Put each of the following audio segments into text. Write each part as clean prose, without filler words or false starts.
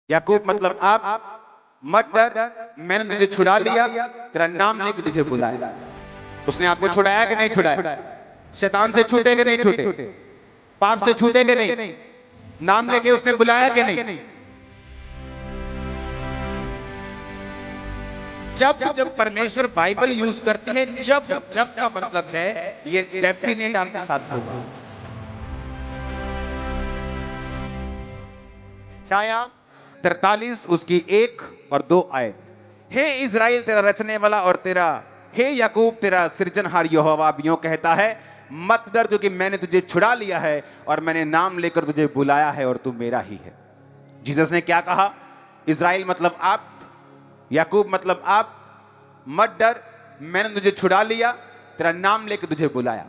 याकूब मतलब आप, मत डर, मैंने तुझे छुड़ा लिया, तेरा नाम लेके तुझे बुलाया। उसने आपको छुड़ाया कि नहीं छुड़ाया? शैतान से छूटे कि नहीं छूटे? पाप से छूटे कि नहीं? नाम लेके उसने बुलाया कि नहीं? जब जब परमेश्वर बाइबल यूज करते हैं, जब जब का मतलब है ये डेफिनेट आपके साथ होगा। छाया 43 उसकी 1 और 2 आयत। हे इज़राइल तेरा रचने वाला और तेरा, हे याकूब तेरा सृजनहार यहोवा यूं कहता है, मत डर क्योंकि मैंने तुझे छुड़ा लिया है और मैंने नाम लेकर तुझे बुलाया है और तू मेरा ही है। जीसस ने क्या कहा? इज़राइल मतलब आप, याकूब मतलब आप, मत डर, मैंने तुझे छुड़ा लिया, तेरा नाम लेकर तुझे बुलाया।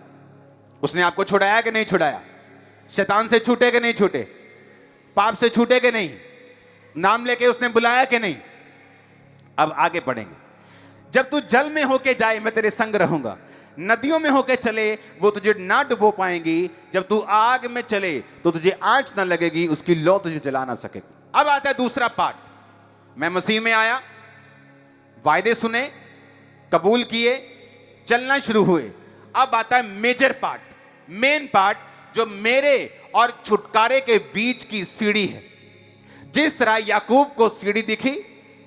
उसने आपको छुड़ाया कि नहीं छुड़ाया? शैतान से छूटे कि नहीं छूटे? पाप से छूटे कि नहीं? नाम लेके उसने बुलाया कि नहीं? अब आगे बढ़ेंगे। जब तू जल में होके जाए मैं तेरे संग रहूंगा, नदियों में होके चले वो तुझे ना डुबो पाएंगी, जब तू आग में चले तो तुझे आंच ना लगेगी, उसकी लौ तुझे जला ना सकेगी। अब आता है दूसरा पार्ट। मैं मसीह में आया, वायदे सुने, कबूल किए, चलना शुरू हुए। अब आता है मेजर पार्ट, मेन पार्ट, जो मेरे और छुटकारे के बीच की सीढ़ी है। जिस तरह याकूब को सीढ़ी दिखी,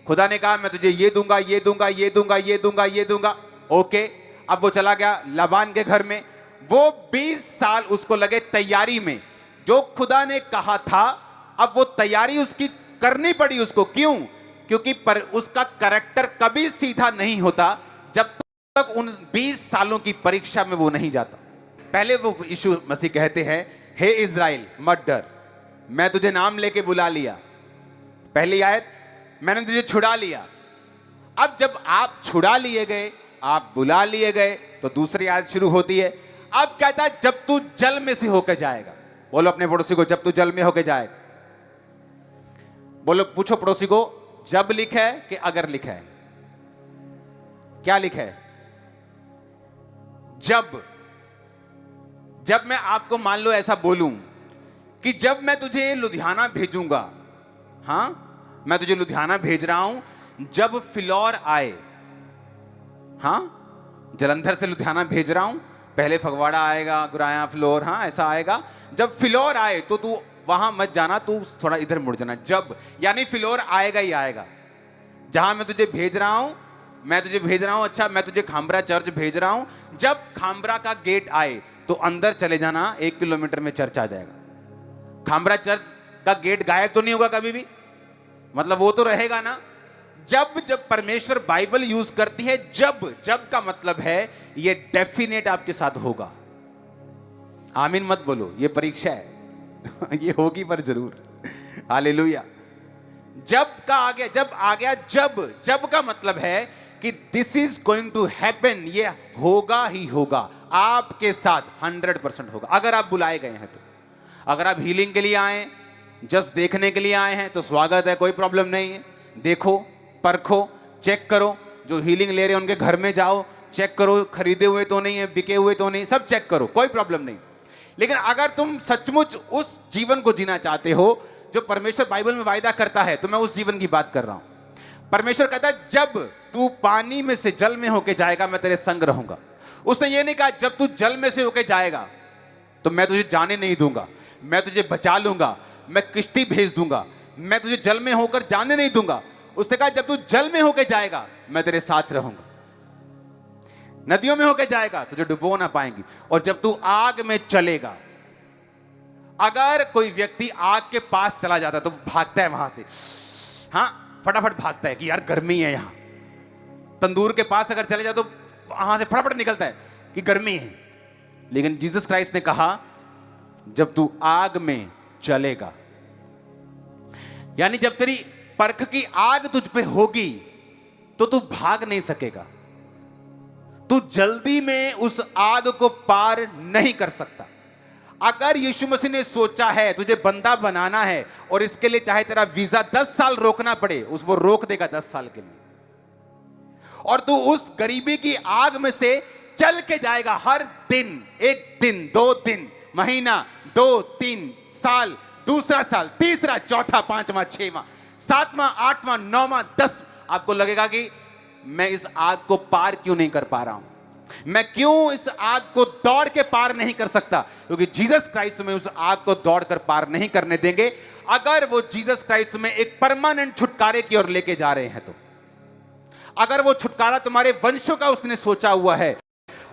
खुदा ने कहा मैं तुझे ये दूंगा, ये दूंगा, ये दूंगा, ये दूंगा, ये दूंगा। ओके, अब वो चला गया लाबान के घर में। वो 20 साल उसको लगे तैयारी में, जो खुदा ने कहा था। अब वो तैयारी उसकी करनी पड़ी उसको। क्यों? क्योंकि पर उसका कैरेक्टर कभी सीधा नहीं होता जब तक उन 20 सालों की परीक्षा में वो नहीं जाता। पहले वो यीशु मसीह कहते हैं, हे इज़राइल मत डर, मैं तुझे नाम लेके बुला लिया। पहली आयत, मैंने तुझे छुड़ा लिया। अब जब आप छुड़ा लिए गए, आप बुला लिए गए, तो दूसरी आयत शुरू होती है। अब कहता है जब तू जल में से होकर जाएगा। बोलो अपने पड़ोसी को, जब तू जल में होकर जाएगा। बोलो, पूछो पड़ोसी को, जब लिखा है कि अगर लिखा है? क्या लिखा है? जब। जब मैं आपको मान लो ऐसा बोलूं कि जब मैं तुझे लुधियाना भेजूंगा, हां मैं तुझे लुधियाना भेज रहा हूं, जब फिलौर आए, हां जलंधर से लुधियाना भेज रहा हूं, पहले फगवाड़ा आएगा, गुराया, फिलौर, हां ऐसा आएगा। जब फिलौर आए तो तू वहां मत जाना, तू थोड़ा इधर मुड़ जाना। जब यानी फिलौर आएगा ही आएगा। जहां मैं तुझे भेज रहा हूं, मैं तुझे भेज रहा हूं, अच्छा मैं तुझे खामरा चर्च भेज रहा हूं, जब खामरा का गेट आए तो अंदर चले जाना, 1 किलोमीटर में चर्च आ जाएगा। खामरा चर्च का गेट गायब तो नहीं होगा कभी भी, मतलब वो तो रहेगा ना। जब जब परमेश्वर बाइबल यूज करती है, जब जब का मतलब है ये डेफिनेट आपके साथ होगा। आमीन मत बोलो, ये परीक्षा है ये होगी पर जरूर। हालेलुया। जब का आ गया, जब आ गया, जब जब का मतलब है कि this is going to happen, ये होगा ही होगा आपके साथ, 100% होगा। अगर आप बुलाए गए हैं तो, अगर आप हीलिंग के लिए आए, जस्ट देखने के लिए आए हैं तो स्वागत है, कोई प्रॉब्लम नहीं है। देखो, परखो, चेक करो। जो हीलिंग ले रहे हैं उनके घर में जाओ, चेक करो खरीदे हुए तो नहीं है, बिके हुए तो नहीं, सब चेक करो, कोई प्रॉब्लम नहीं। लेकिन अगर तुम सचमुच उस जीवन को जीना चाहते हो जो परमेश्वर बाइबल में वायदा करता है, तो मैं उस जीवन की बात कर रहा हूं। परमेश्वर कहता है जब तू पानी में से जल में होके जाएगा मैं तेरे संग रहूंगा। उसने ये नहीं कहा जब तू जल में से होके जाएगा तो मैं तुझे जाने नहीं दूंगा, मैं तुझे बचा लूंगा, मैं किश्ती भेज दूंगा, मैं तुझे जल में होकर जाने नहीं दूंगा। उसने कहा जब तू जल में होकर जाएगा मैं तेरे साथ रहूंगा, नदियों में होकर जाएगा तुझे डुबो ना पाएंगी, और जब तू आग में चलेगा। अगर कोई व्यक्ति आग के पास चला जाता है तो भागता है वहां से, हां फटाफट भागता है कि यार गर्मी है यहां। तंदूर के पास अगर चले जाए तो वहां से फटाफट निकलता है कि गर्मी है। लेकिन जीसस क्राइस्ट ने कहा जब तू आग में चलेगा, यानी जब तेरी परख की आग तुझ पे होगी तो तू भाग नहीं सकेगा। तू जल्दी में उस आग को पार नहीं कर सकता। अगर यीशु मसीह ने सोचा है तुझे बंदा बनाना है और इसके लिए चाहे तेरा वीजा 10 साल रोकना पड़े, उस वो रोक देगा 10 साल के लिए, और तू उस गरीबी की आग में से चल के जाएगा हर दिन, 1 दिन, 2 दिन, महीना, 2, 3 साल, दूसरा साल, तीसरा, चौथा, पांचवा, छठवां, 7वां, 8वां, 9वां, 10, आपको लगेगा कि मैं इस आग को पार क्यों नहीं कर पा रहा हूं, मैं क्यों इस आग को दौड़ के पार नहीं कर सकता, क्योंकि जीसस क्राइस्ट में उस आग को दौड़ कर पार नहीं करने देंगे। अगर वो जीसस क्राइस्ट में एक परमानेंट छुटकारे की ओर लेके जा रहे हैं तो, अगर वो छुटकारा तुम्हारे वंशों का उसने सोचा हुआ है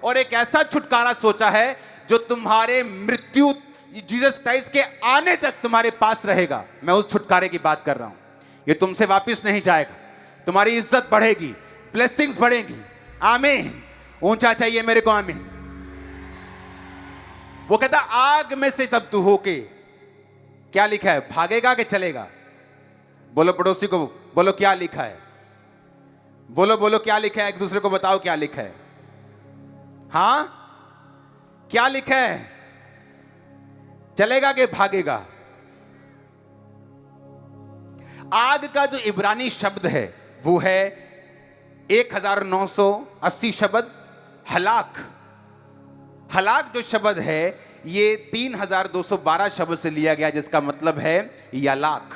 और एक ऐसा छुटकारा सोचा है जो तुम्हारे मृत्यु जीसस क्राइस्ट के आने तक तुम्हारे पास रहेगा, मैं उस छुटकारे की बात कर रहा हूं। ये तुमसे वापस नहीं जाएगा, तुम्हारी इज्जत बढ़ेगी, ब्लेसिंग्स बढ़ेंगी। आमीन। ऊंचा चाहिए मेरे को, आमीन। वो कहता आग में से तब तू होके, क्या लिखा है, भागेगा कि चलेगा? बोलो पड़ोसी को, बोलो क्या लिखा है, बोलो बोलो क्या लिखा है, एक दूसरे को बताओ क्या लिखा है। हां, क्या लिखा है? चलेगा कि भागेगा? आग का जो इब्रानी शब्द है वो है 1980 शब्द हलाक। हलाक जो शब्द है ये 3212 शब्द से लिया गया, जिसका मतलब है यालाक।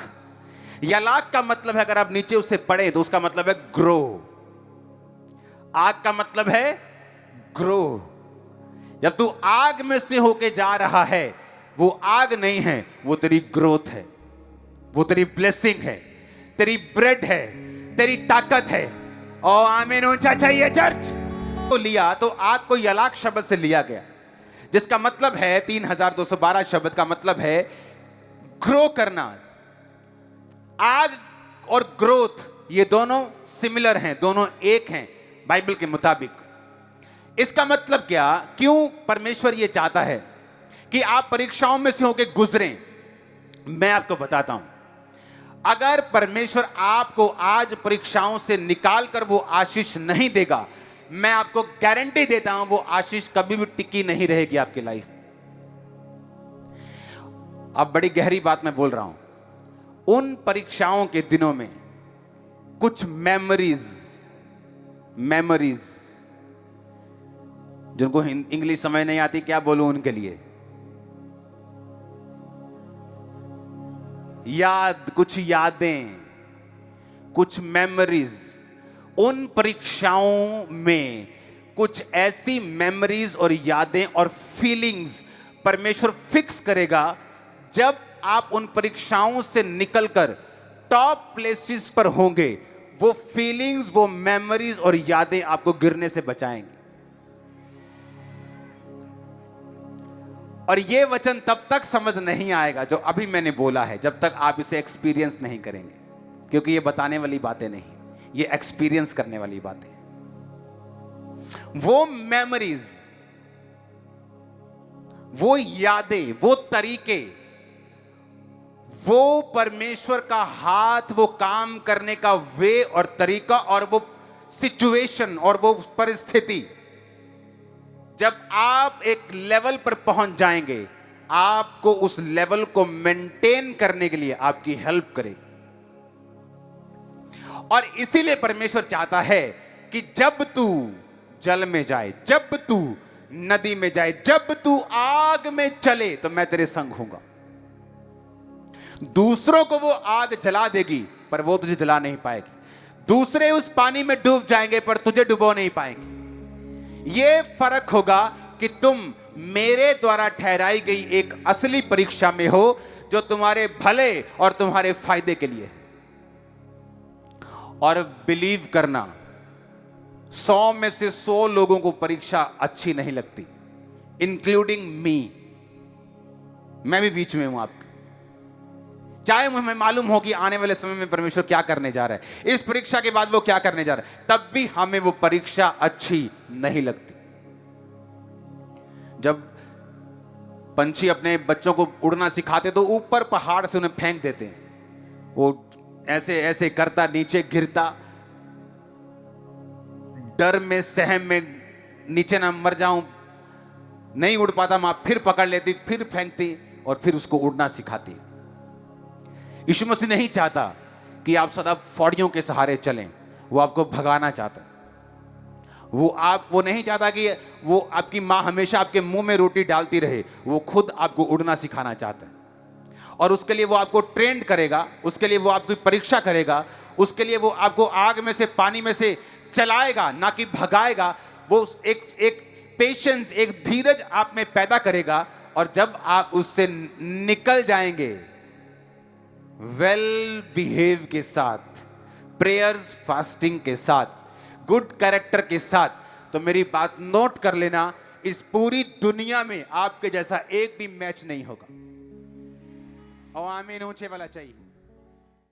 यालाक का मतलब है, अगर आप नीचे उसे पढ़े तो उसका मतलब है ग्रो। आग का मतलब है ग्रो। जब तू आग में से होके जा रहा है, वो आग नहीं है, वो तेरी ग्रोथ है, वो तेरी ब्लेसिंग है, तेरी ब्रेड है, तेरी ताकत है। ओ आमीन। ऊंचा चाहिए चर्च। तो लिया तो आग को यलाक शब्द से लिया गया, जिसका मतलब है 3212 शब्द का मतलब है ग्रो करना। आग और ग्रोथ ये दोनों सिमिलर हैं, दोनों एक हैं बाइबल के मुताबिक। इसका मतलब क्या, क्यों परमेश्वर ये चाहता है कि आप परीक्षाओं में से होकर गुजरें? मैं आपको बताता हूं। अगर परमेश्वर आपको आज परीक्षाओं से निकाल कर वो आशीष नहीं देगा, मैं आपको गारंटी देता हूं वो आशीष कभी भी टिकी नहीं रहेगी आपकी लाइफ। अब बड़ी गहरी बात मैं बोल रहा हूं। उन परीक्षाओं के दिनों में कुछ मेमोरीज जिनको इंग्लिश समझ नहीं आती, क्या बोलूं उनके लिए, कुछ यादें, कुछ मेमोरीज। उन परीक्षाओं में कुछ ऐसी मेमोरीज और यादें और फीलिंग्स परमेश्वर फिक्स करेगा। जब आप उन परीक्षाओं से निकलकर टॉप प्लेसेस पर होंगे, वो फीलिंग्स, वो मेमोरीज और यादें आपको गिरने से बचाएंगी। और ये वचन तब तक समझ नहीं आएगा जो अभी मैंने बोला है, जब तक आप इसे एक्सपीरियंस नहीं करेंगे, क्योंकि ये बताने वाली बातें नहीं, ये एक्सपीरियंस करने वाली बातें। वो मेमोरीज, वो यादें, वो तरीके, वो परमेश्वर का हाथ, वो काम करने का वे और तरीका, और वो सिचुएशन और वो परिस्थिति, जब आप एक लेवल पर पहुंच जाएंगे, आपको उस लेवल को मेंटेन करने के लिए आपकी हेल्प करेगी। और इसीलिए परमेश्वर चाहता है कि जब तू जल में जाए, जब तू नदी में जाए, जब तू आग में चले, तो मैं तेरे संग हूंगा। दूसरों को वो आग जला देगी पर वो तुझे जला नहीं पाएगी। दूसरे उस पानी में डूब जाएंगे पर तुझे डुबो नहीं पाएंगे। ये फर्क होगा कि तुम मेरे द्वारा ठहराई गई एक असली परीक्षा में हो, जो तुम्हारे भले और तुम्हारे फायदे के लिए है। और बिलीव करना, 100 में से 100 लोगों को परीक्षा अच्छी नहीं लगती, इंक्लूडिंग मी। मैं भी बीच में हूं आपके। चाहे मुझे मालूम हो कि आने वाले समय में परमेश्वर क्या करने जा रहा है, इस परीक्षा के बाद वो क्या करने जा रहा है, तब भी हमें वो परीक्षा अच्छी नहीं लगती। जब पंछी अपने बच्चों को उड़ना सिखाते तो ऊपर पहाड़ से उन्हें फेंक देते हैं, वो ऐसे ऐसे करता, नीचे गिरता, डर में, सहम में, नीचे ना मर जाऊं, नहीं उड़ पाता, मां फिर पकड़ लेती, फिर फेंकती और फिर उसको उड़ना सिखाती। यीशु मसीह नहीं चाहता कि आप सदा फौड़ियों के सहारे चलें, वो आपको भगाना चाहता है। वो नहीं चाहता कि वो आपकी मां हमेशा आपके मुंह में रोटी डालती रहे, वो खुद आपको उड़ना सिखाना चाहता है। और उसके लिए वो आपको ट्रेंड करेगा, उसके लिए वो आपकी परीक्षा करेगा, उसके लिए वो आपको आग में से पानी में से चलाएगा, ना कि भगाएगा। वो एक पेशेंस, एक धीरज आप में पैदा करेगा, और जब आप उससे निकल जाएंगे वेल बिहेव के साथ, प्रेयर्स फास्टिंग के साथ, गुड कैरेक्टर के साथ, तो मेरी बात नोट कर लेना, इस पूरी दुनिया में आपके जैसा एक भी मैच नहीं होगा। और आमीन ऊंचे वाला चाहिए।